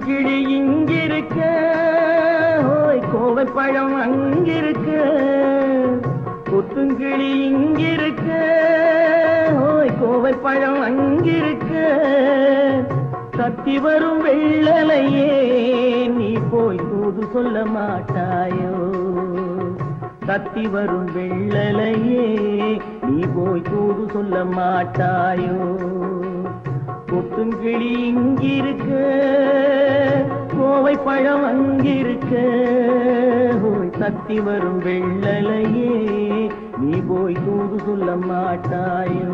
கிளி இங்கிருக்க, கோவை பழம் அங்கிருக்க, கொத்துங்கிளி இங்கிருக்க, கோவை பழம் அங்கிருக்க, தத்தி வரும் வெள்ளலையே நீ போய் தூது சொல்ல மாட்டாயோ? தத்தி வரும் வெள்ளலையே நீ போய் தூது சொல்ல மாட்டாயோ? கொத்துங்கிளி இங்கிருக்க, கோவை பழம் அங்கிருக்க, தத்தி வரும் வெள்ளலையே நீ போய் தூது சொல்ல மாட்டாயோ?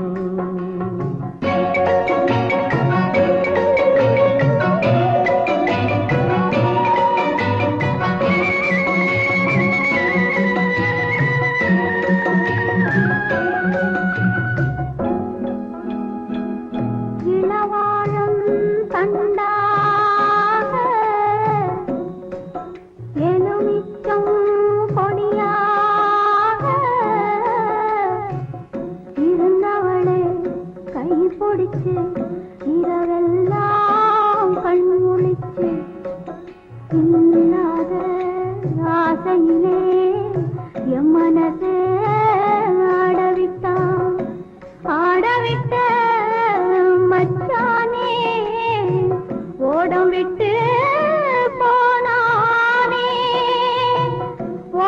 இரவெல்லாம் கண்முழிச்சு இல்லாத ஆசையிலே என் மனசே ஆடவிட்ட மச்சானே ஓடம் விட்டு போனானே,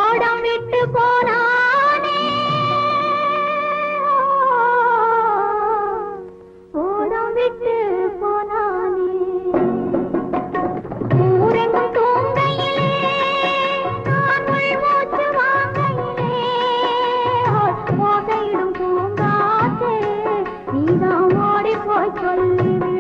ஓடம் விட்டு போனானே, ஓடம் விட்டு போனானே. ஊரெங்கும் தூங்கையிலே நான் உள்மூச்சு வாங்கையிலே ஓசையிடும் பூங்காற்றே நீதான் ஓடி போய் சொல்லிவிடு.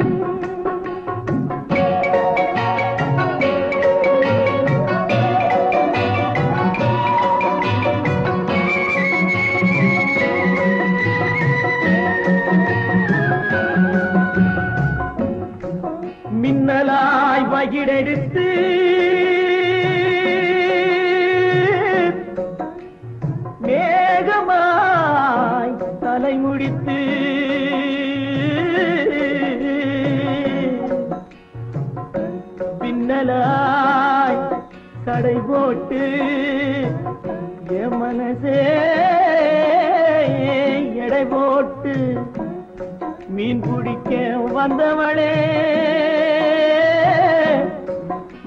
மின்னலாய் வகிடெடுத்து மேகமாய் தலை முடித்து பின்னலாய் கடை போட்டு என் மனசே எடை போட்டு மீன் பிடிக்க வந்தவளே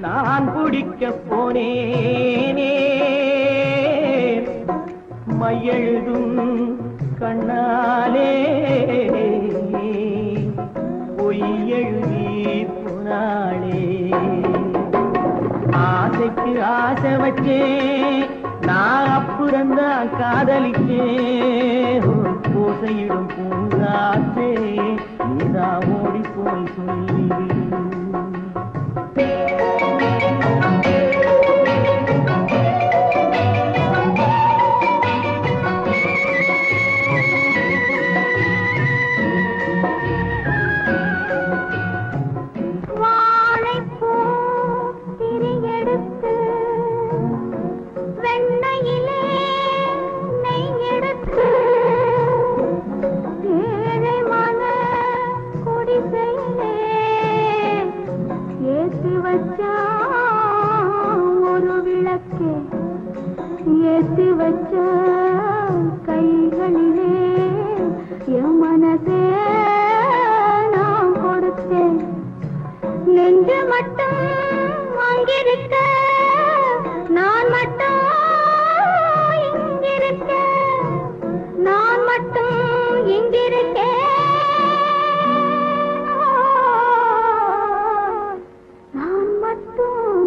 நான் பிடிக்க போனேனே, மையெழுதும் கண்ணாலே பொய் எழுதி போனாளே. ஆசைக்கு ஆசை வச்சே நான் அப்புறந்தான் காதலிச்சே, ஓசையிடும் பூங்காற்றே நீதா ஓடி போய் சொல்லிவிடு. ஒரு விளக்கே ஏற்றி வச்ச கைகளிலே என் மனசே நான் கொடுத்தேன். நெஞ்சு மட்டும் இங்கிருக்க நான் மட்டும் இங்கிருக்க நான் மட்டும் இங்கிருக்கேன் நான் மட்டும்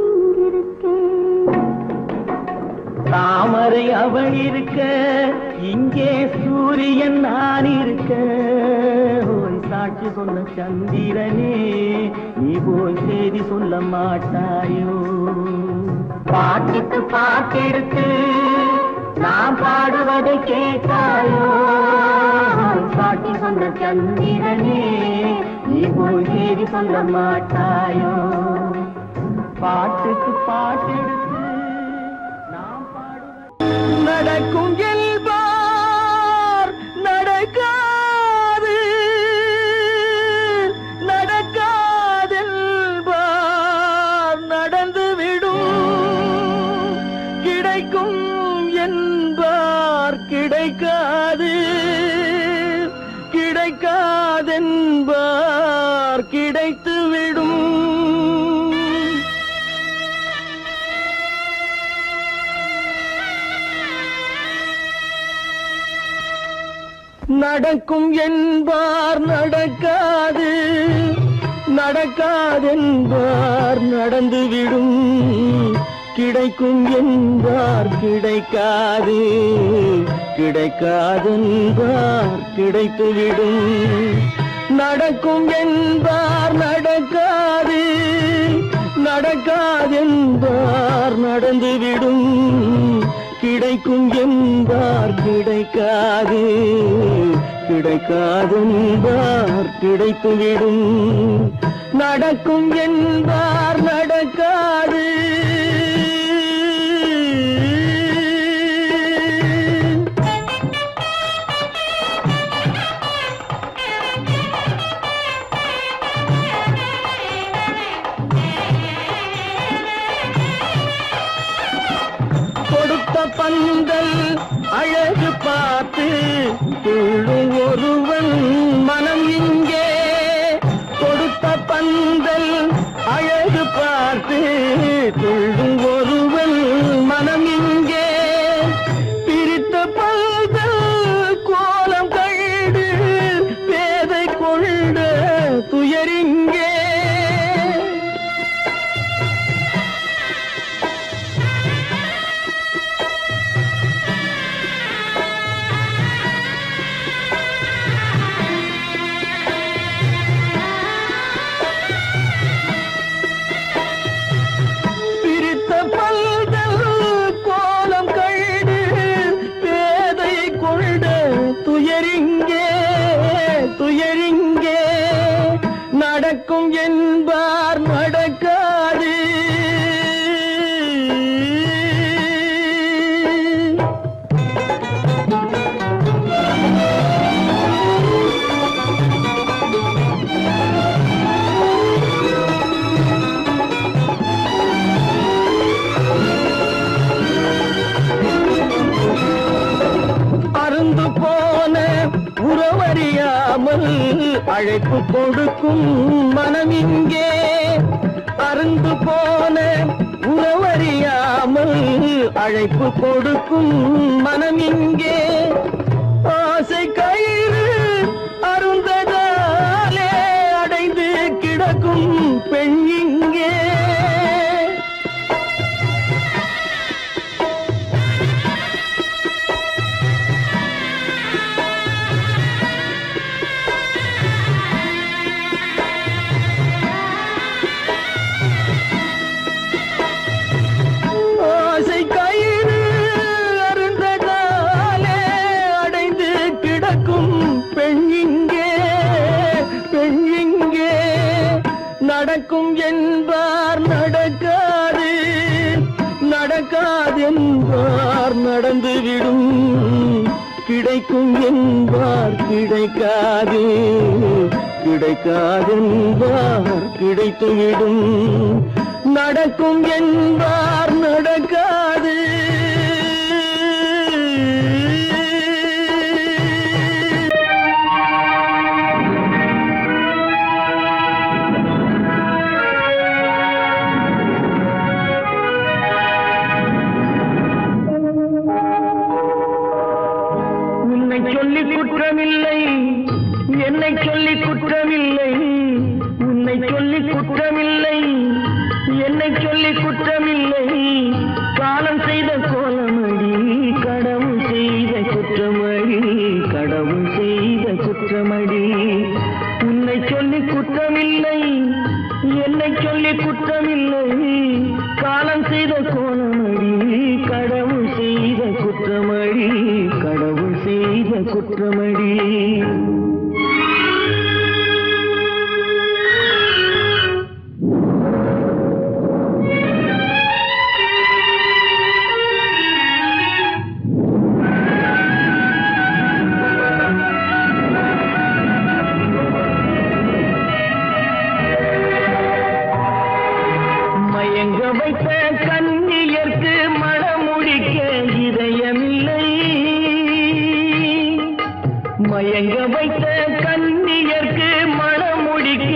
இங்கிருக்கேன் தாமரை அவள் இருக்க இங்கே சூரியன் நான் இருக்க ஓய் சாட்சி சொன்ன சந்திரனே நீ போய் செய்தி சொல்ல மாட்டாயோ பாட்டுக்கு பாட்டெடுத்து நான் பாடுவதை கேட்டாயோ சாட்சி சொன்ன சந்திரனே நீ போய் செய்தி சொல்ல மாட்டாயோ பாட்டுக்கு பாட்டெடுத்து நடக்கும் என்பார் நடக்காது நடக்காதென்பார் நடந்துவிடும் கிடைக்கும் என்பார் கிடைக்காது கிடைக்காதென்பார் கிடைத்துவிடும் நடக்கும் என்பார் நடக்காது நடக்காதென்பார் நடந்துவிடும் கிடைக்கும் என்பார் கிடைக்காது கிடைக்காதென்பார் கிடைத்துவிடும் நடக்கும் என்பார் நடக்காது நடக்காதென்பார் நடந்துவிடும் கிடைக்கும் என்பார் கிடைக்காது கிடைக்காதென்பார் கிடைத்துவிடும் நடக்கும் என்பார் நடக்காது பந்தல் அழகு பார்த்து துள்ளும் ஒருவன் மனம் இங்கே கொடுத்த பந்தல் அழகு பார்த்து துள்ளும் ஒருவன் மனம் இங்கே பிரித்த பந்தல் கோலம் கண்டு பேதை கொண்ட துயரிங்கே துயரிங்கே நடக்கும் என்பார் நடக்காது அருந்து போன உறவறியாமல் அழைப்பு கொடுக்கும் மனம் இங்கே அருந்து போன உறவறியாமல் அழைப்பு கொடுக்கும் மனம் இங்கே ஆசை கயிறு அருந்ததாலே அடைந்து கிடக்கும் பெண் இங்கே நடக்கும் என்பார் நடக்காது நடக்காதென்பார் நடந்துவிடும் கிடைக்கும் என்பார் கிடைக்காது கிடைக்காதென்பார் கிடைத்துவிடும் நடக்கும் என்பார் நடக்காது குற்றமில்லை, என்னை சொல்லி குற்றமில்லை, உன்னை சொல்லி குற்றமில்லை, என்னை சொல்லி குற்றமில்லை. காலம் செய்த கோலமடி, கடவுள் செய்த குற்றமடி, கடவுள் செய்த குற்றமடி. உன்னை சொல்லி குற்றமில்லை, என்னை சொல்லி குற்றமில்லை. காலம் செய்த கோலமடி, கடவுள் செய்த குற்றமடி, கடவுள் செய்த குற்றமடி. மயங்க வைத்த கண்ணியர்க்கு மணமுடிக்க இதயமில்லை, மயங்க வைத்த கண்ணியர்க்கு மணமுடிக்க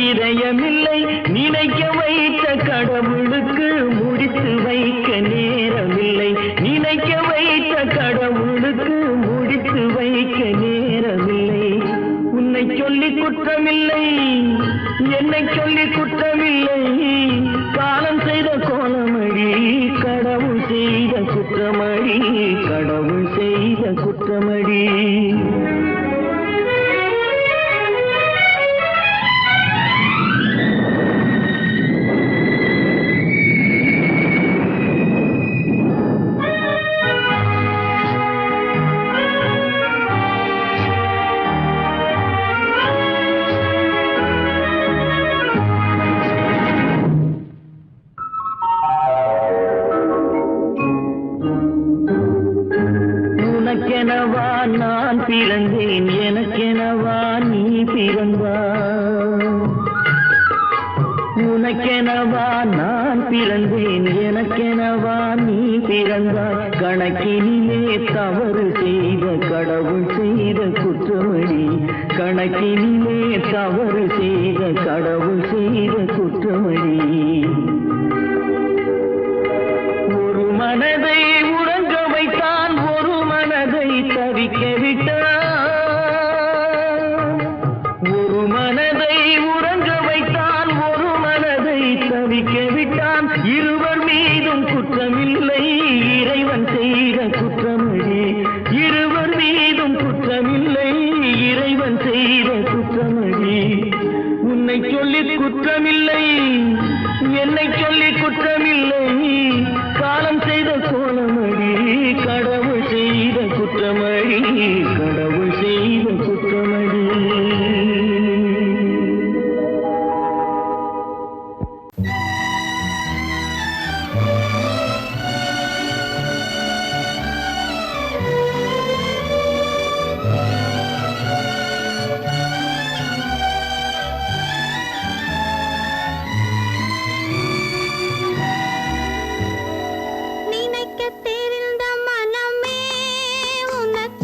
இதயமில்லை. நினைக்க வைத்த கடவுளுக்கு முடித்து வைக்க நேரமில்லை, நினைக்க வைத்த கடவுளுக்கு முடித்து வைக்க நேரமில்லை. உன்னை சொல்லி குற்றமில்லை, என்னை சொல்லி குற்றமில்லை. காலம் செய்த கோலமடி, கடவுள் செய்த குற்றமடி, கடவுள் செய்த குற்றமடி. உனக்கெனவா நான் பிறந்தேன், எனக்கெனவா நீ பிறந்தாய். உனக்கெனவா நான் பிறந்தேன், எனக்கெனவா நீ பிறந்தாய். கணக்கினிலே தவறு செய்த கடவுள் செய்த குற்றமடி, கணக்கினிலே தவறு செய்த கடவுள் செய்த குற்றமடி. ஒரு மனதை உறங்க வைத்தான், ஒரு மனதை தவிக்க விட்டான். ஒரு மனதை உறங்க வைத்தான், ஒரு மனதை தவிக்க விட்டான். இருவர் மீதும் குற்றமில்லை, இறைவன் செய்த குற்றமடி. இருவர் மீதும் குற்றமில்லை, இறைவன் செய்த குற்றமடி. உன்னை சொல்லி குற்றமில்லை, என்னை சொல்லி குற்றமில்லை. காலம் செய்த கோலமடி, கடவுள் செய்த குற்றமடி, கடவுள் செய்த குற்றமடி. நினைக்க தெரிந்த மனமே உனக்கு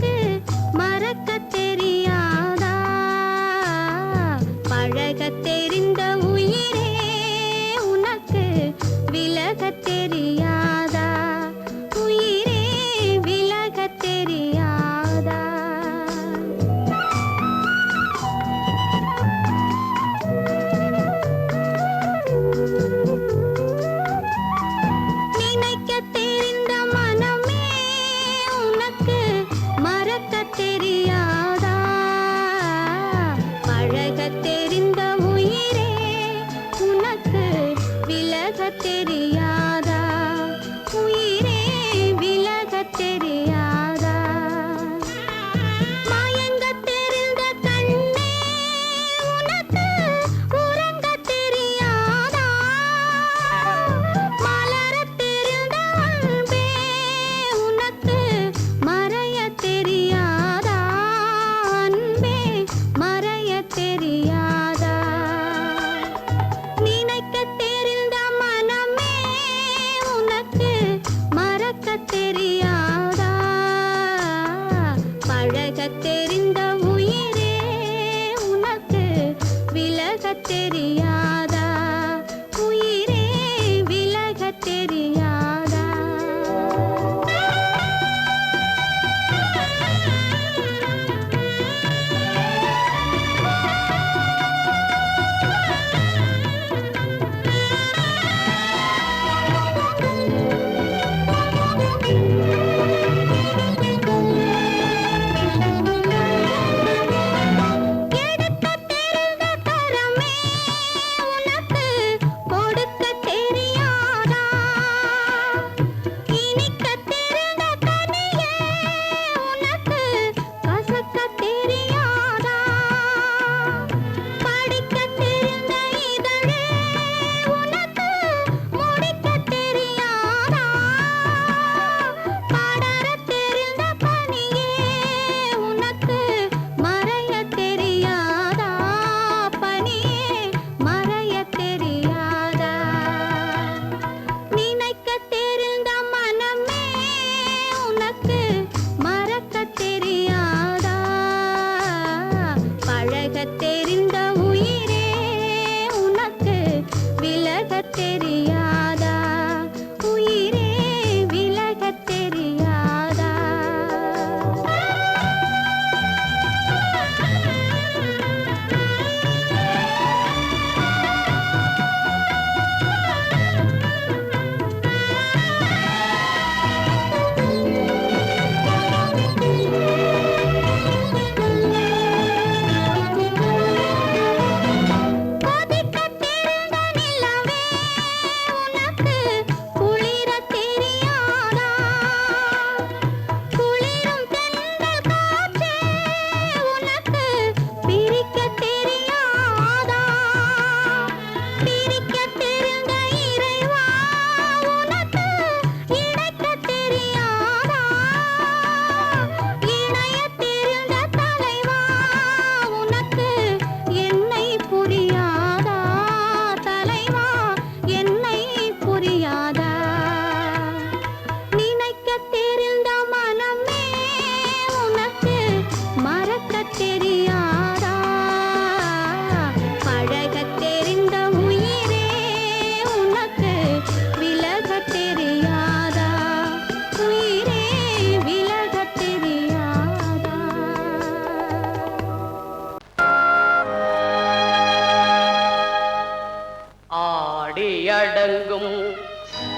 அடங்கும்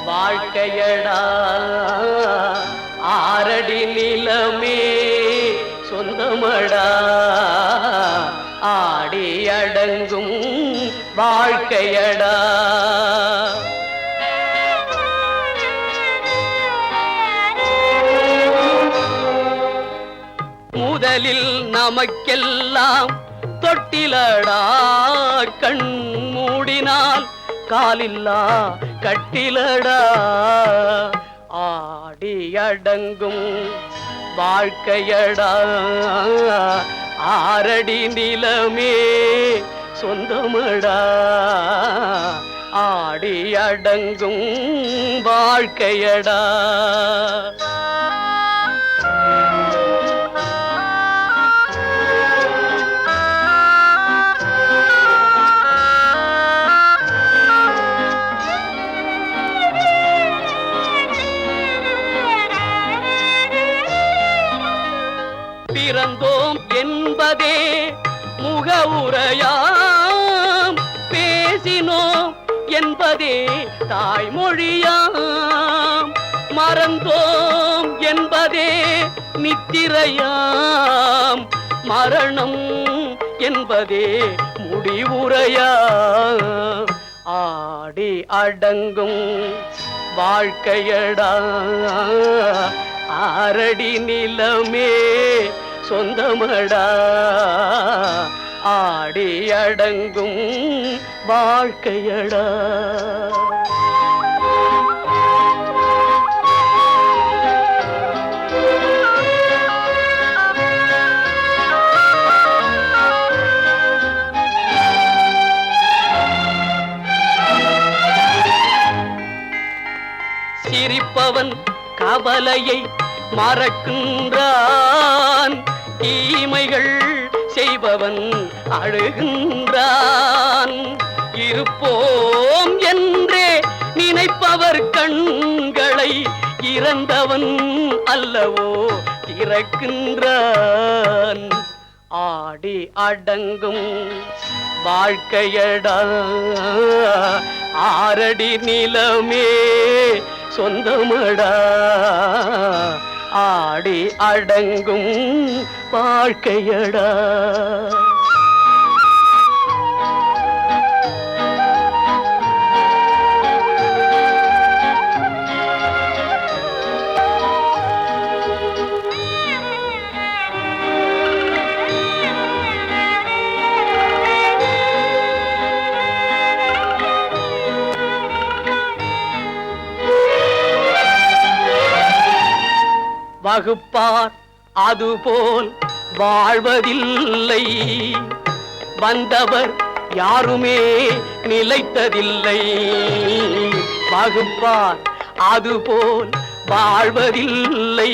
வாழ்க்கையடா ஆரடி நிலமே சொந்தமடா ஆடி அடங்கும் வாழ்க்கையடா முதலில் நமக்கெல்லாம் தொட்டிலடா கண் மூடினால் காலில்லா கட்டிலடா ஆடி அடங்கும் வாழ்க்கையடா ஆரடி நிலமே சொந்தமடா ஆடி அடங்கும் வாழ்க்கையடா பிறந்தோம் என்பதே முகவுரையாம் பேசினோம் என்பதே தாய்மொழியாம் மறந்தோம் என்பதே நித்திரையாம் மரணம் என்பதே முடிவுரையாம் ஆடி அடங்கும் வாழ்க்கையடா ஆரடி நிலமே சொந்தமடா ஆடி அடங்கும் வாழ்க்கையடா சிரிப்பவன் கவலையை மறக்கின்றான் தீமைகள் செய்பவன் அழுகின்றான் இருப்போம் என்றே நினைப்பவர் கண்களை இறந்தவன் அல்லவோ திறக்கின்றான் ஆடி அடங்கும் வாழ்க்கையடா ஆரடி நிலமே சொந்தமடா ஆடி அடங்கும் வாழ்க்கையடா வகுப்பார் அதுபோல் வாழ்வதில்லை வந்தவர் யாருமே நிலைத்ததில்லை வகுப்பார் அதுபோல் வாழ்வதில்லை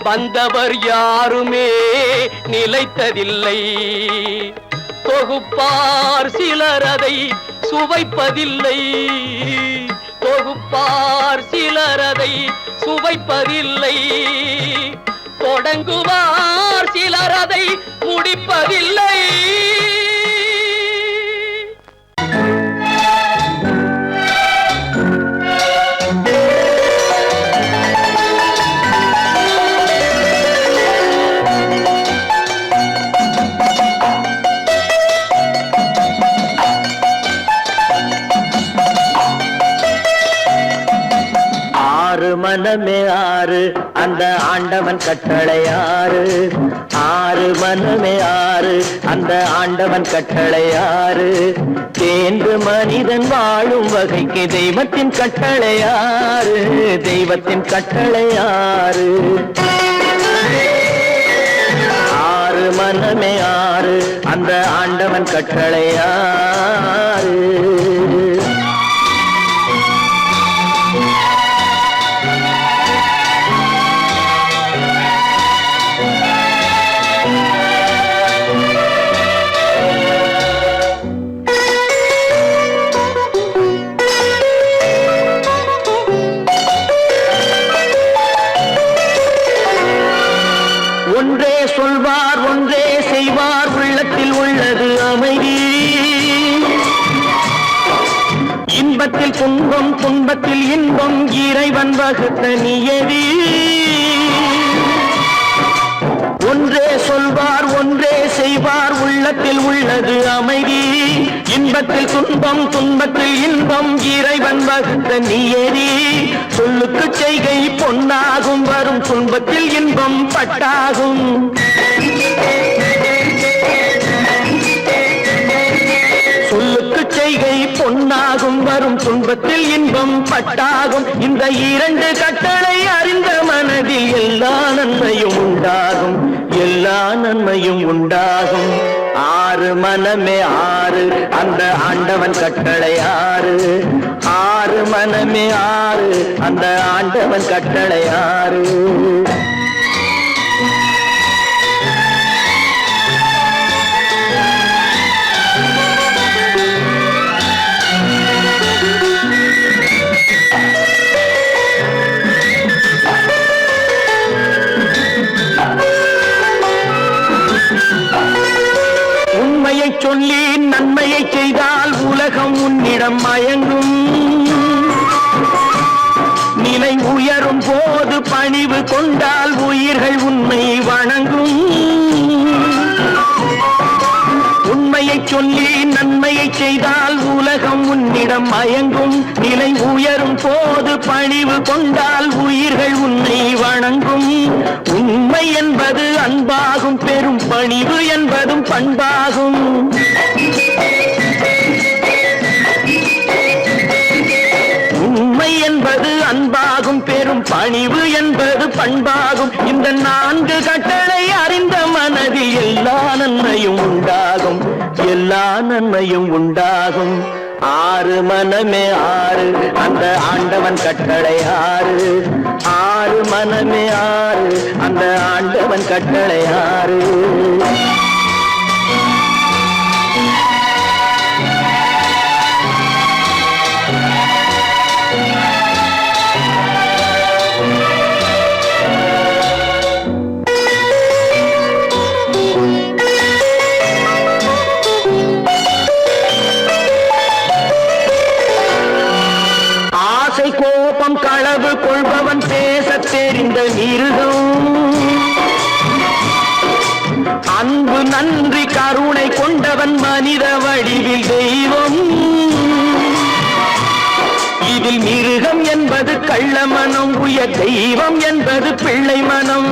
வந்தவர் யாருமே நிலைத்ததில்லை தொகுப்பார் சிலர் அதை சுவைப்பதில்லை தொகுப்பார் சிலர் அதை சுவைப்பதில்லை தொடங்குவார் சிலர் அதை முடிப்பதில்லை மனமே ஆறு அந்த ஆண்டவன் கட்டளை ஆறு ஆறு மனமே ஆறு அந்த ஆண்டவன் கட்டளை ஆறு தேர்ந்து மனிதன் வாழும் வகைக்கு தெய்வத்தின் கட்டளை ஆறு தெய்வத்தின் கட்டளை ஆறு ஆறு மனமே ஆறு அந்த ஆண்டவன் கட்டளை ஆறு ஒன்றே சொல்வார் ஒன்றே செய்வார் உள்ளத்தில் உள்ளது அமைதி இன்ப இன்பத்தில் துன்பம் துன்பத்தில் இன்பம் இறைவன் வகுத்த நியதி. ஒன்றே சொல்வார் ஒன்றே செய்வார் உள்ளத்தில் உள்ளது அமைதி. இன்பத்தில் துன்பம் துன்பத்தில் இன்பம் இறைவன் வகுத்த நியதி. சொல்லுக்கு செய்கை பொன்னாகும் வரும் துன்பத்தில் இன்பம் பட்டாகும். சொல்லுக்கு செய்கை பொன்னாகும் வரும் துன்பத்தில் இன்பம் பட்டாகும். இந்த இரண்டு கட்டளை அறிந்த மனதில் எல்லா நன்மையும் உண்டாகும், எல்லா நன்மையும் உண்டாகும். ஆறு மனமே ஆறு அந்த ஆண்டவன் கட்டளை ஆறு. ஆறு மனமே ஆறு அந்த ஆண்டவன் கட்டளை ஆறு. உண்மையை சொல்லி நன்மையை செய்தால் உலகம் உன்னிடம் மயங்கும். நிலை உயரும் போது பணிவு கொண்டால் உயிர்கள் உன்னை வணங்கும். உண்மையை சொல்லி நன்மையை செய்தால் உலகம் உன்னிடம் மயங்கும். நிலை உயரும் போது பணிவு கொண்டால் உயிர்கள் உன்னை வணங்கும். உண்மை என்பது அன்பாகும், பெரும் பணிவு என்பதும் பண்பாகும். உண்மை என்பது அன்பாகும், பெரும் பணிவு என்பது பண்பாகும். இந்த நான்கு கட்டளை அறிந்த மனதில் எல்லா நன்மையும் உண்டாகும், எல்லா நன்மையும் உண்டாகும். ஆறு மனமே ஆறு அந்த ஆண்டவன் கட்டளை ஆறு. ஆறு மனமே ஆறு அந்த ஆண்டவன் கட்டளை ஆறு. கோபம் களவு கொள்பவன் பேச தெரிந்த மிருகம். அன்பு நன்றி கருணை கொண்டவன் மனித வடிவில் தெய்வம். இதில் மிருகம் என்பது கள்ள மனம், உயர் தெய்வம் என்பது பிள்ளை மனம்.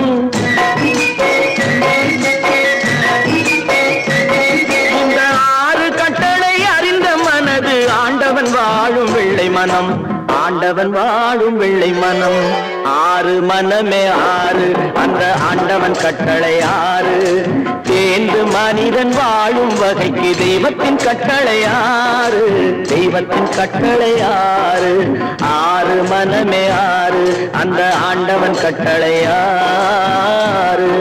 இந்த ஆறு கட்டளை அறிந்த மனது ஆண்டவன் வாழும் வெள்ளை மனம், ஆண்டவன் வாழும் வெள்ளை மனம். ஆறு மனமே ஆறு அந்த ஆண்டவன் கட்டளை ஆறு. தேர்ந்து மனிதன் வாழும் வகைக்கு தெய்வத்தின் கட்டளை ஆறு, தெய்வத்தின் கட்டளை ஆறு. ஆறு மனமே ஆறு அந்த ஆண்டவன் கட்டளை ஆறு.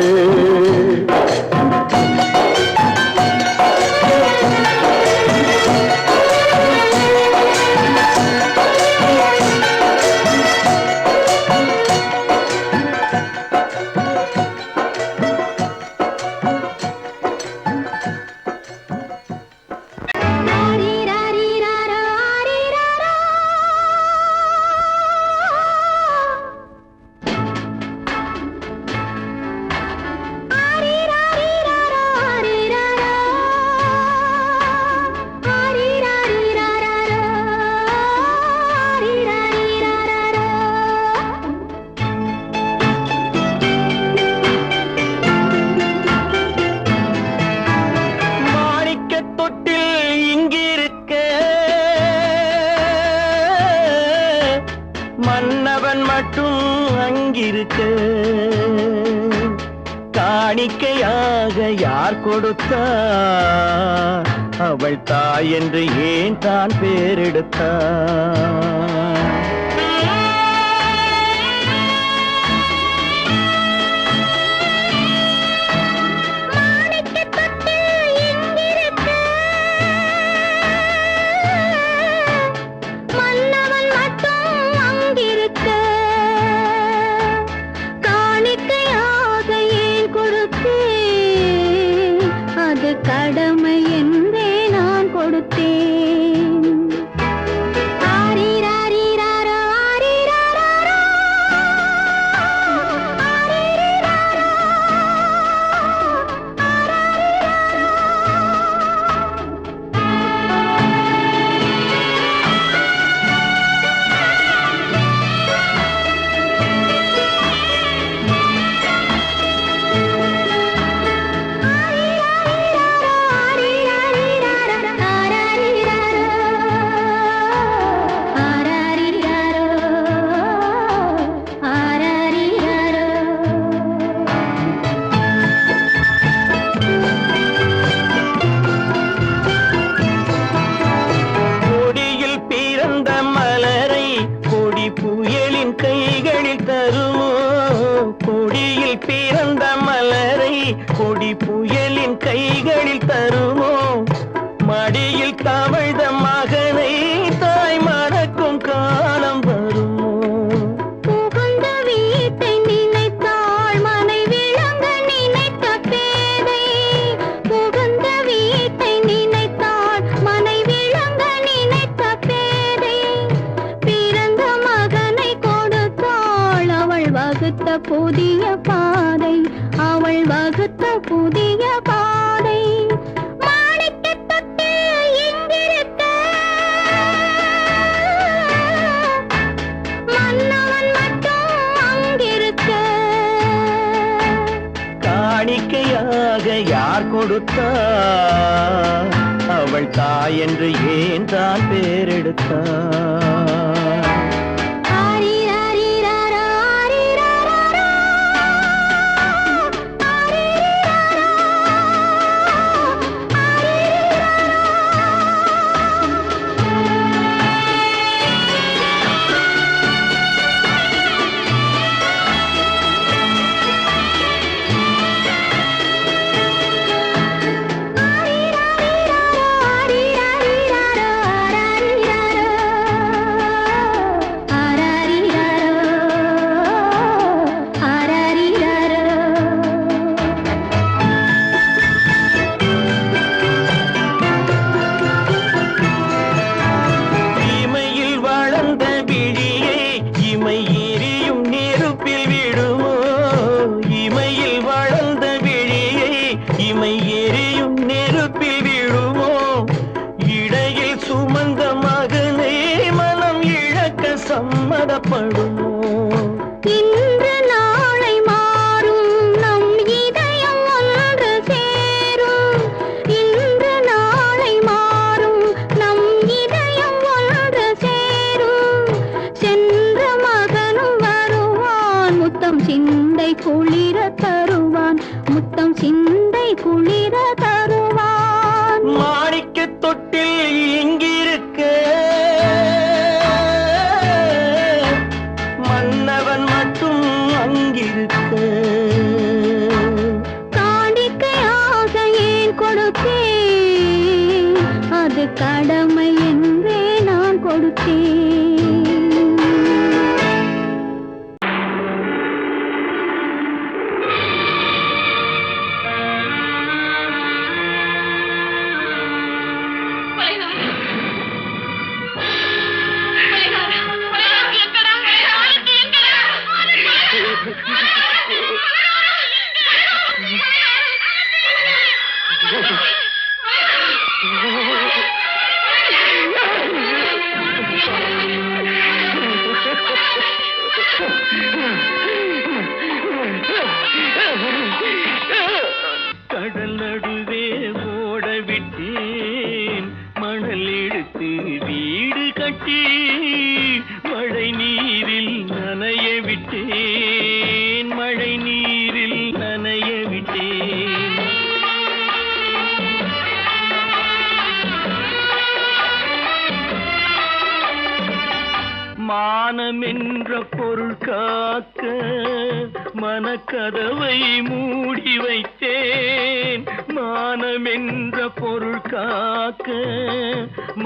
மன்னவன் மட்டும் அங்கிருக்க காணிக்கையாக யார் கொடுத்தார்? அவள் தாய் என்று ஏன் தான் பேரெடுத்தார்? கடமை என்றே நான் கொடுத்தேன். புதிய பாதை, அவள் வகுத்த புதிய பாதை. மாணிக்கத் தொட்டில் இங்கிருக்க, மன்னவன் மட்டும் அங்கிருக்க. காணிக்கையாக யார் கொடுத்தார்? அவள் தாய் என்று ஏன் தான் பேரெடுத்தார்? சம்மதப்படுமோ? இன்று நாளை மாறும் நம் இதயம் ஒன்று சேரும். இன்று நாளை மாறும் நம் இதயம் ஒன்று சேரும். சென்ற மகனும் வருவான், முத்தம் சிந்தை குளிர தருவான், முத்தம் சிந்தை குளிர தருவான். மாணிக்கத் தொட்டில் இங்கிருக்க, மன்னவன் மட்டும் அங்கிருக்க. காணிக்கையாக ஏன் கொடுத்தேன்? அது கடமை என்றே நான் கொடுத்தேன். கடல் நடுவே ஓட விட்டேன், மணல் எடுத்து வீடு கட்டி மழை நீரில் நனைய விட்டேன், மழை நீரில் நனைய விட்டேன். மானம் என்ற பொருள் காக்க மனக்கதவை மூடி வைத்தேன், மானம் என்ற பொருள் காக்க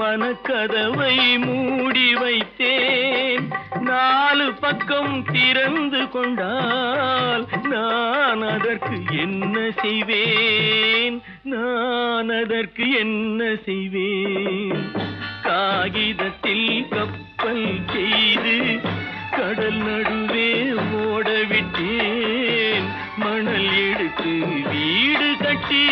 மனக்கதவை மூடி வைத்தேன். நாலு பக்கம் திறந்து கொண்டால் நான் அதற்கு என்ன செய்வேன்? நான் அதற்கு என்ன செய்வேன்? காகிதத்தில் கப்பல் செய்து கடல் நடுவே ஓட விட்டேன், மணல் எடுத்து வீடு கட்டி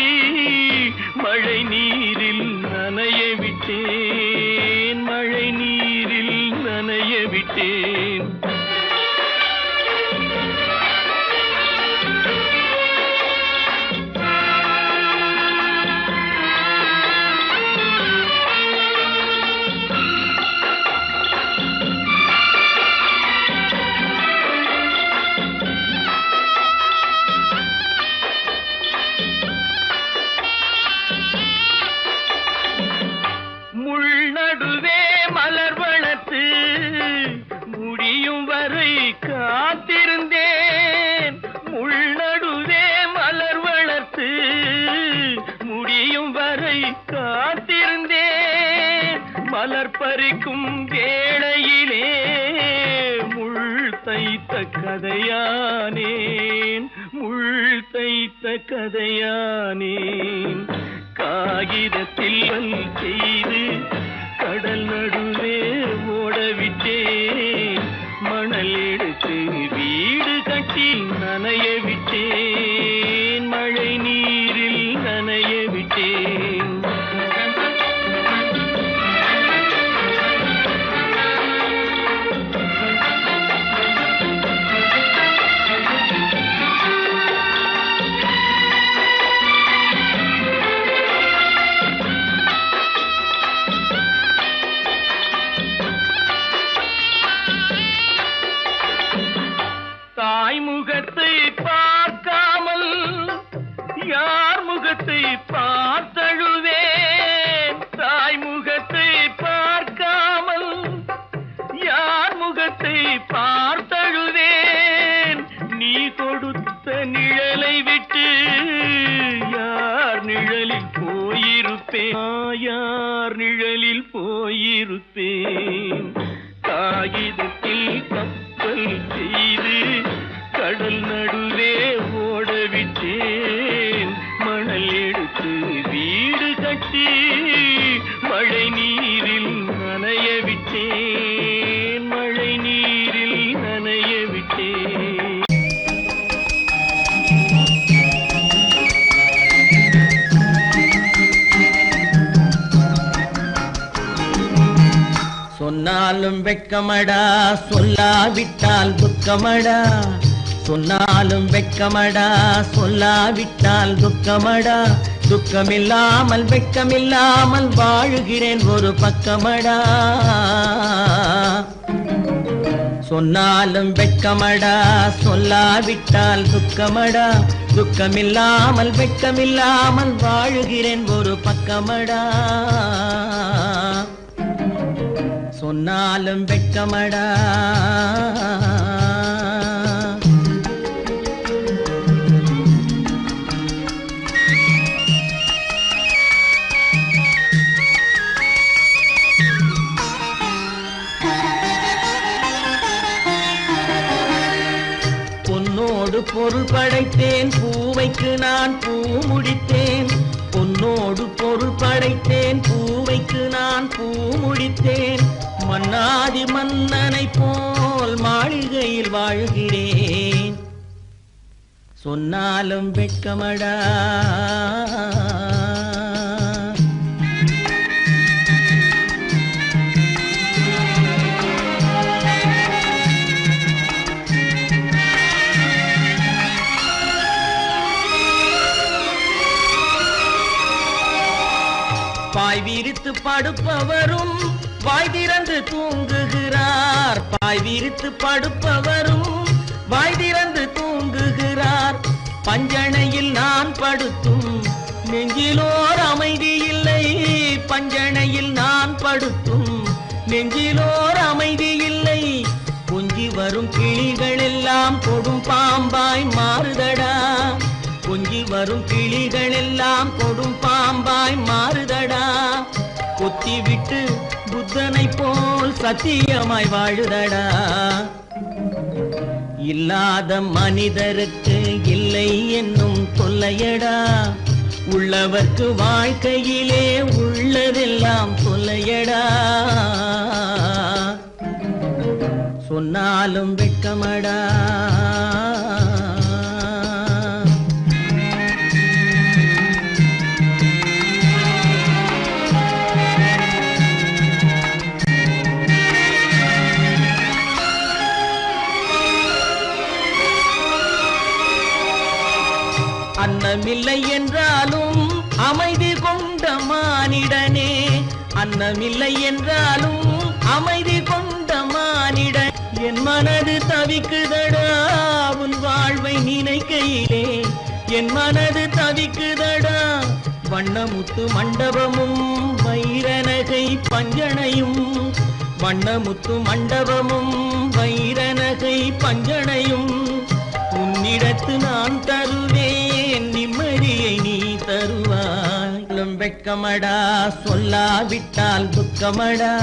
மழை நீரில் நனைய விட்டேன், மழை நீரில் நனைய விட்டேன். முள்நடுவே மலர் வளர்த்து முடியும் வரை காத்திருந்தேன், முள்நடுவே மலர் வளர்த்து முடியும் வரை காத்திருந்தேன். மலர் பறிக்கும் வேளையிலே முள் தைத்த கதையானேன், முள் தைத்த கதையானேன். காகிதத்தில் செய்து கடல் நடுவே ஓட விட்டேன், மணல் எடுத்து வீடு கட்டி நனைய விட்டேன். தாய்முகத்தை பார்க்காமல் யார் முகத்தை பார்த்தழுவேன். தாய்முகத்தை பார்க்காமல் யார் முகத்தை பார்த்தழுவேன். நீ கொடுத்த நிழலை விட்டு யார் நிழலில் போயிருப்பேன். யார் நிழலில் போயிருப்பேன். காகிதத்தில் கப்பல் செய்து கடல் நடுவே ஓடவிட்டேன். மணல் எடுத்து வீடு கட்டி மழை நீரில் நனைய விட்டேன். மழை நீரில் நனைய விட்டேன். சொன்னாலும் வெட்கமடா, சொல்லாவிட்டால் துக்கமடா. சொன்னாலும் வெட்கமடா, சொல்லாவிட்டால் துக்கமடா. துக்கமில்லாமல் வெட்கமில்லாமல் வாழுகிறேன் ஒரு பக்கமடா. சொன்னாலும் வெட்கமடா, சொல்லாவிட்டால் துக்கமடா. துக்கமில்லாமல் வெட்கமில்லாமல் வாழுகிறேன் ஒரு பக்கமடா. சொன்னாலும் வெட்கமடா. பொன்னோடு பொருள் படைத்தேன், பூவைக்கு நான் பூ முடித்தேன். பொன்னோடு பொருள் படைத்தேன், பூவைக்கு நான் பூ முடித்தேன். மன்னாதி மன்னனை போல் மாளிகையில் வாழ்கிறேன். சொன்னாலும் வெட்கமடா. பாய் விரித்து படுப்பவரும் வாய் திறந்து தூங்குகிறார். பாய் விரித்து படுப்பவரும் வாய் திறந்து தூங்குகிறார். பஞ்சணையில் நான் படுத்தும் நெஞ்சிலோர் அமைதி இல்லை. பஞ்சணையில் நான் படுத்தும் நெஞ்சிலோர் அமைதி இல்லை. கொஞ்சி வரும் கிளிகள் எல்லாம் கொடும் பாம்பாய் மாறுதடா. கொஞ்சி வரும் கிளிகள் எல்லாம் கொடும் பாம்பாய் மாறுதடா. கொத்தி விட்டு புத்தனை போல் சத்தியமாய் வாழுதடா. இல்லாத மனிதருக்கு இல்லை என்னும் தொல்லையடா. உள்ளவர்க்கு வாழ்க்கையிலே உள்ளதெல்லாம் தொல்லையடா. சொன்னாலும் வெட்கமடா. அன்னமில்லை என்றாலும் அமைதி கொண்ட மானிடனே. அன்னமில்லை என்றாலும் அமைதி கொண்ட மானிடன். என் மனது தவிக்குதடா உன் வாழ்வை நினைக்கையிலே. என் மனது தவிக்குதடா. வண்ணமுத்து மண்டபமும் வைரநகை பஞ்சனையும். வண்ணமுத்து மண்டபமும் வைரநகை பஞ்சனையும். உன்னிடத்து நான் தருவேன், நிம்மதியை நீ தருவாய். வெட்கமடா, சொல்லாவிட்டால் துக்கமடா.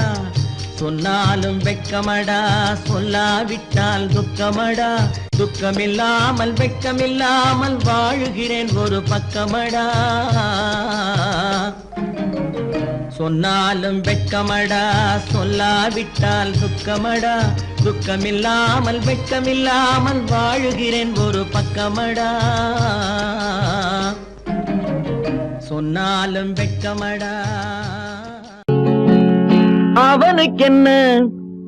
சொன்னாலும் வெட்கமடா, சொல்லாவிட்டால் துக்கமடா. துக்கமில்லாமல் வெட்கமில்லாமல் வாழுகிறேன் ஒரு பக்கமடா. சொன்னாலும் வெட்கமடா, சொல்லாவிட்டால் துக்கமடா. துக்கமில்லாமல் வெட்கமில்லாமல் வாழுகிறேன் ஒரு பக்கமடா. சொன்னாலும் வெட்கமடா. அவனுக்கென்ன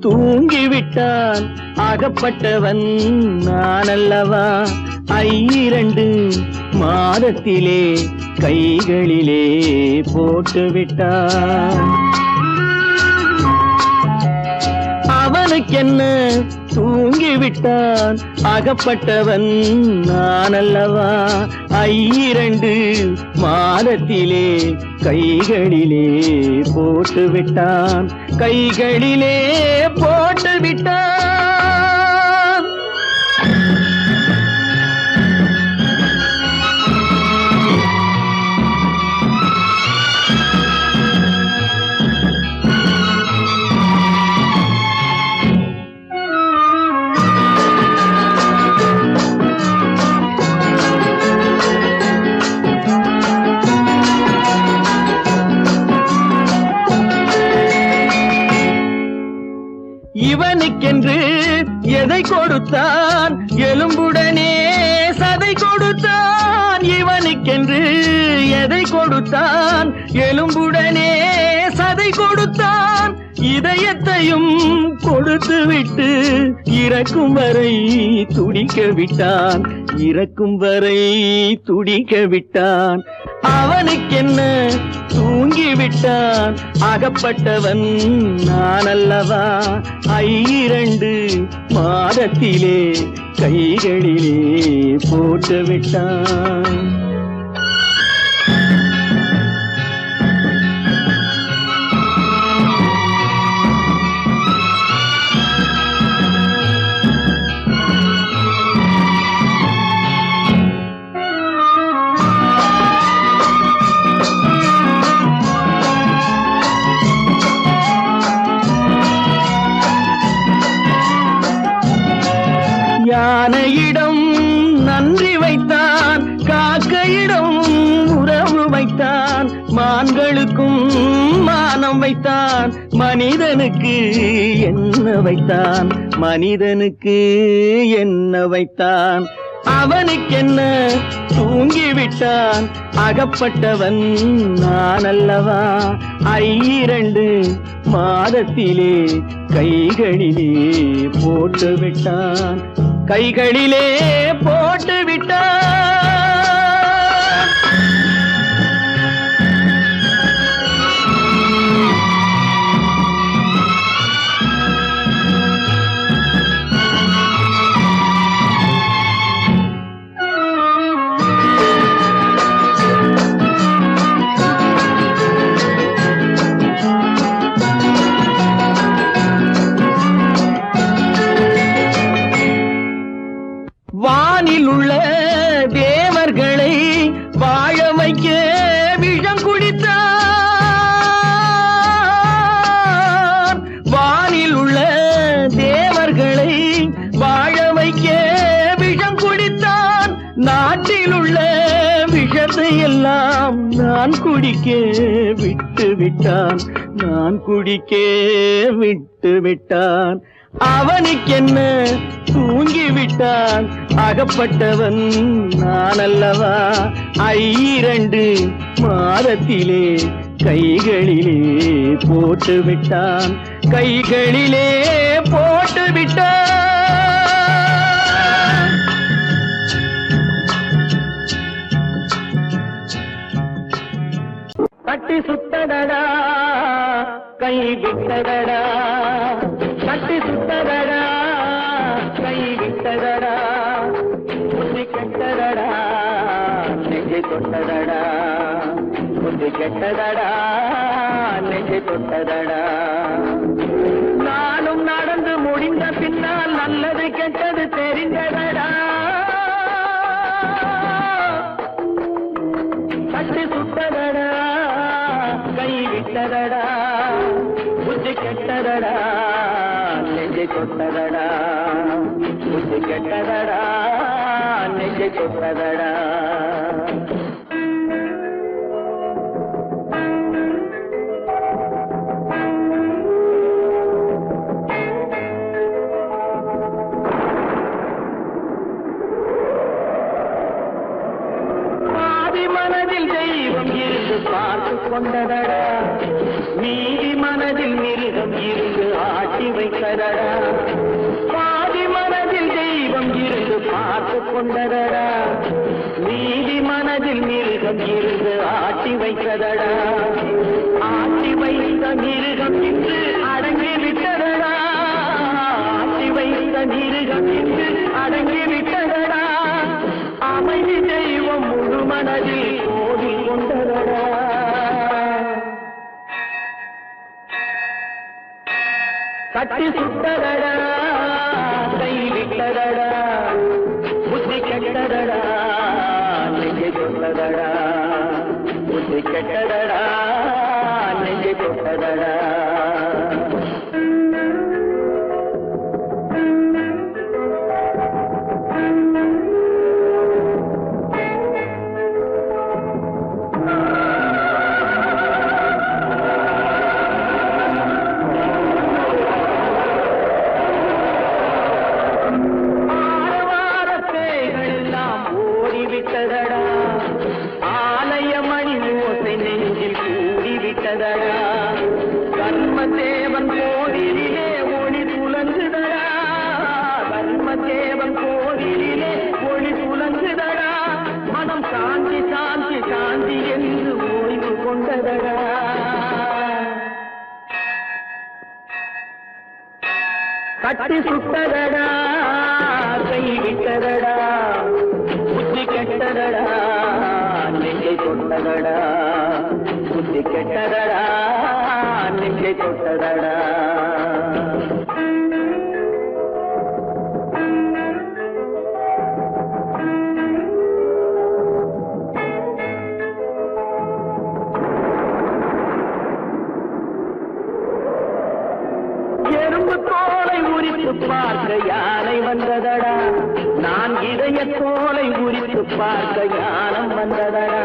தூங்கிவிட்டான் அகப்பட்டவன் நான் அல்லவா. 2 மாதத்திலே கைகளிலே போட்டு விட்டான். அவனுக்கென்ன தூங்கிவிட்டான் அகப்பட்டவன் நான் அல்லவா. 2 மாதத்திலே கைகளிலே போட்டு விட்டான். கைகளிலே போட்டு விட்டான். இவனுக்கென்று எதை கொடுத்தான் எலும்புடனே சதை கொடுத்தான். இவனுக்கென்று எதை கொடுத்தான் எலும்புடனே சதை கொடுத்தான். இதயத்தையும் கொடுத்து விட்டு இறக்கும் வரை துடிக்க விட்டான். இறக்கும் வரை துடிக்க விட்டான். அவனுக்கென்ன தூங்கிவிட்டான் அகப்பட்டவன் நான் அல்லவா. 2 மாதத்திலே கைகளிலே போட்டு விட்டான். யானையிடம் நன்றி வைத்தான், காக்கையிடம் உறவு வைத்தான், மான்களுக்கும் மானம் வைத்தான், மனிதனுக்கு என்ன வைத்தான், மனிதனுக்கு என்ன வைத்தான். அவனுக்கென்ன தூங்கிவிட்டான் அகப்பட்டவன் நான் அல்லவா. 2 மாதத்திலே கைகளிலே போட்டு விட்டான். கைகளிலே போட்டு விட்டான். வானில் உள்ள தேவர்களை வாழ வைக்க விஷம் குடித்தான். வானில் உள்ள தேவர்களை வாழ வைக்க விஷம் குடித்தான். நாட்டில் உள்ள விஷத்தை எல்லாம் நான் குடிக்க விட்டு விட்டான். நான் குடிக்க விட்டு விட்டான். அவனுக்கென்ன தூங்கிவிட்டான் அகப்பட்டவன் நான் அல்லவா. 2 மாதத்திலே கைகளிலே போட்டு விட்டான். கைகளிலே போட்டு விட்டான். கட்டி சுத்தடடா கை விட்டடடா, கட்டி சுத்தடடா கை விட்டடடா, புத்தி கெட்டடடா நெஞ்சை தொட்டடடா, புத்தி கெட்டடடா நெஞ்சை தொட்டடடா. நானும் நடந்து முடிந்த பின்னால் நல்லது கெட்டது தெரிந்தடடா. கட்டி சுட்டடடா கை விட்டடடா, புத்தி கெட்டடடா நெஞ்சை தொட்டதடா, புத்தி கெட்டதடா நெஞ்சை தொட்டதடா. ஆதி மனதில் தெய்வம் இருந்து பார்த்து கொண்டதடா மீதி மனதில் மிருகம் இருந்து ஆட்டி வைத்ததடா பாதி மனதில் தெய்வம் இருந்து பார்த்து கொண்டதடா மீதி மனதில் மிருகம் இருந்து ஆட்டி வைத்ததடா ஆட்டி வைத்த மிருகம் இன்று அடங்கி விட்டதடா ஆட்டி வைத்த மிருகம் இன்று அடங்கி விட்டதடா அமைதி தெய்வம் முழு மனதில் கோவில் கொண்டதடா கட்டி சுட்டதடா கை விட்டதடா புத்தி கெட்டதடா நெஞ்சை தொட்டதடா புத்தி கெட்டதடா நெஞ்சை தொட்டதடா கர்மதேவன் கோவிலிலே ஒளி துலங்குதடா கர்மதேவன் கோவிலிலே ஒளி துலங்குதடா மனம் சாந்தி சாந்தி சாந்தி என்று ஓய்வு கொண்டதடா கட்டி சுட்டதடா கை விட்டதடா புத்தி கெட்டதடா நெஞ்சை கொண்டதடா புத்தி கெட்டதடா நெஞ்சை தொட்டதடா எறும்பு தோலை உரித்து பார்க்க யானை வந்ததடா நான் இதய தோலை உரித்து பார்க்க யானம் வந்ததடா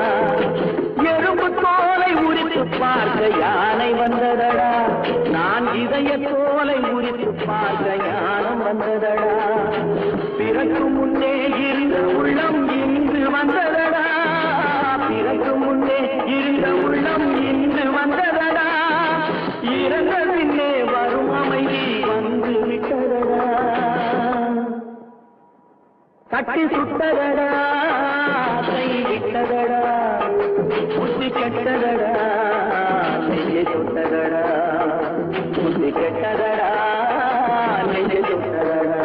எறும்பு தோலை உரித்து பார்க்க யானை வந்ததடா நான் இதய தோலை உரித்து பார்க்க யானம் வந்ததடா பிறகு முன்னே இருந்த உள்ளம் இன்று வந்ததடா பிறகு முன்னே இருந்த உள்ளம் இன்று வந்ததடா இறந்த பின்னே வரும் அமைதி வந்து விட்டதடா கட்டி சுட்டதடா கை விட்டதடா புத்தி கெட்டதடா நெஞ்சை தொட்டதடா புத்தி கெட்டதடா நெஞ்சை தொட்டதடா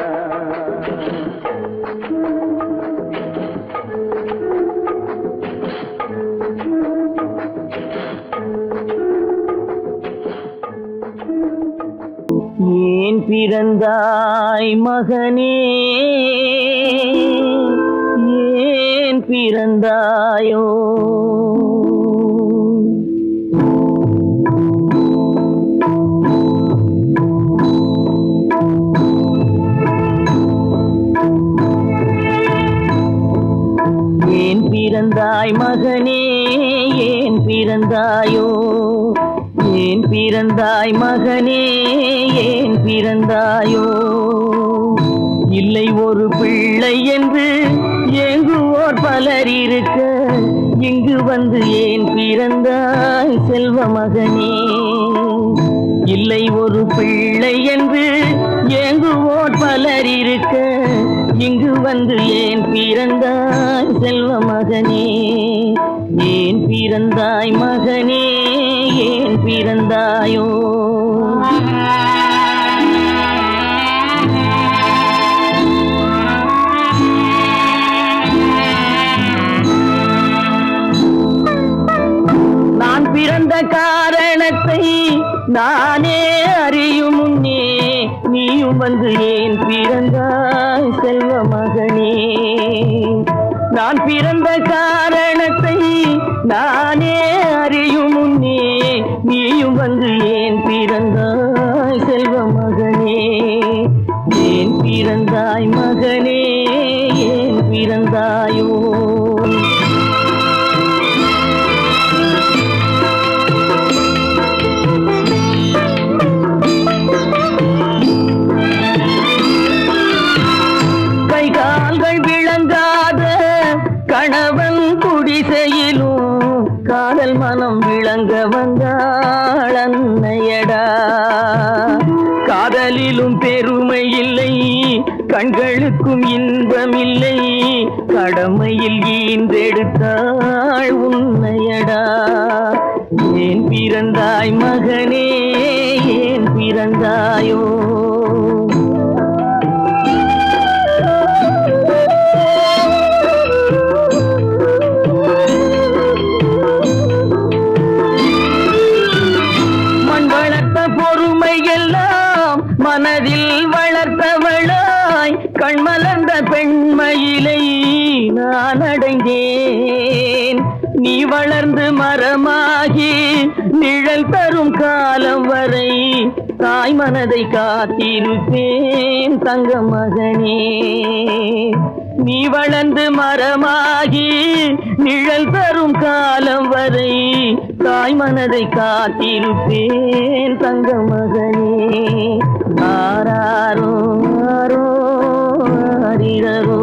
ஏன் பிறந்தாய் மகனே ஏன் பிறந்தாயோ ஏன் பிறந்தாய் மகனே ஏன் பிறந்தாயோ ஏன் பிறந்தாய் மகனே ஏன் பிறந்தாயோ இல்லை ஒரு பிள்ளை என்று ஏங்குவோர் பலர் இருக்க இங்கு வந்து ஏன் பிறந்தாய் செல்வ மகனே இல்லை ஒரு பிள்ளை என்று ஏங்குவோர் பலர் இருக்க இங்கு வந்து ஏன் பிறந்தாய் செல்வ மகனே ஏன் பிறந்தாய் மகனே ஏன் பிறந்தாயோ நான் பிறந்த காரணத்தை நானே அறியும் முன்னே நீயும் வந்து ஏன் பிறந்தாய் செல்வ மகனே நான் பிறந்த காரணத்தை நானே அறியும் முன்னே நீயும் வந்து ஏன் பிறந்தாய் செல்வ மகனே ஏன் பிறந்தாய் மகனே ஏன் பிறந்தாயோ காதல் மனம் விளங்க வந்தாள் அன்னையடா. காதலிலும் பெருமை இல்லை, கண்களுக்கும் இன்பமில்லை, கடமையில் ஈன்றெடுத்தாள் உன்னையடா. ஏன் பிறந்தாய் மகனே, ஏன் பிறந்தாயோ? மண் வளர்த்த பொறுமை எல்லாம் மனதில் வளர்த்தவளாய், கண்மலர்ந்த பெண்மயிலை நான் அடைந்தேன். நீ வளர்ந்து மரமாகி நிழல் தரும் காலம் வரை தாய் மனதை காத்திருப்பேன் தங்க மகனே. நீ வளர்ந்து மரமாகி நிழல் தரும் காலம் வரை தாய் மனதை காத்திருப்பேன் தங்க மகனே. ஆராரோ ஆரோ ஆரிரரோ.